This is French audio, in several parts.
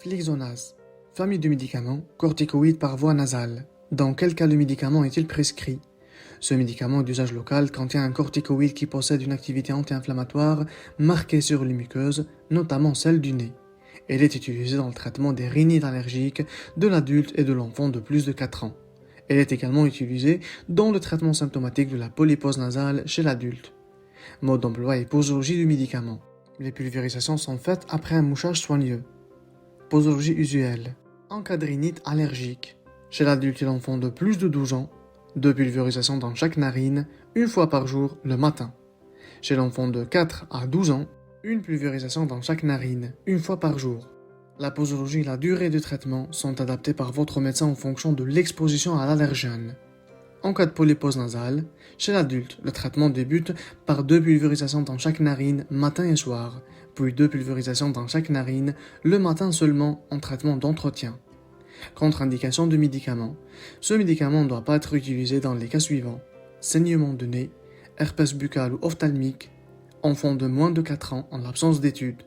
Flixonase, famille de médicaments, corticoïdes par voie nasale. Dans quel cas le médicament est-il prescrit? Ce médicament d'usage local contient un corticoïde qui possède une activité anti-inflammatoire marquée sur les muqueuses, notamment celle du nez. Elle est utilisée dans le traitement des rhinites allergiques de l'adulte et de l'enfant de plus de 4 ans. Elle est également utilisée dans le traitement symptomatique de la polypose nasale chez l'adulte. Mode d'emploi et posologie du médicament. Les pulvérisations sont faites après un mouchage soigneux. Posologie usuelle. En cas de rhinite allergique. Chez l'adulte et l'enfant de plus de 12 ans, 2 pulvérisations dans chaque narine, une fois par jour le matin. Chez l'enfant de 4 à 12 ans, une pulvérisation dans chaque narine, une fois par jour. La posologie et la durée de traitement sont adaptées par votre médecin en fonction de l'exposition à l'allergène. En cas de polypose nasale, chez l'adulte, le traitement débute par 2 pulvérisations dans chaque narine matin et soir, puis 2 pulvérisations dans chaque narine le matin seulement en traitement d'entretien. Contre-indication du médicament. Ce médicament ne doit pas être utilisé dans les cas suivants: saignement de nez, herpès buccal ou ophtalmique, enfant de moins de 4 ans en l'absence d'études.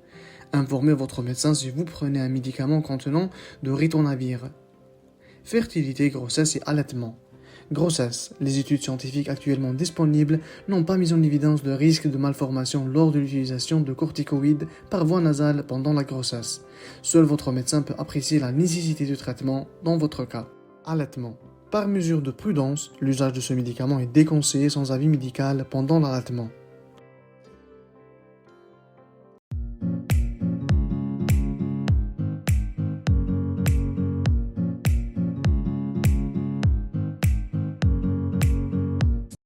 Informez votre médecin si vous prenez un médicament contenant de ritonavir. Fertilité, grossesse et allaitement. Grossesse. Les études scientifiques actuellement disponibles n'ont pas mis en évidence de risque de malformation lors de l'utilisation de corticoïdes par voie nasale pendant la grossesse. Seul votre médecin peut apprécier la nécessité du traitement dans votre cas. Allaitement. Par mesure de prudence, l'usage de ce médicament est déconseillé sans avis médical pendant l'allaitement.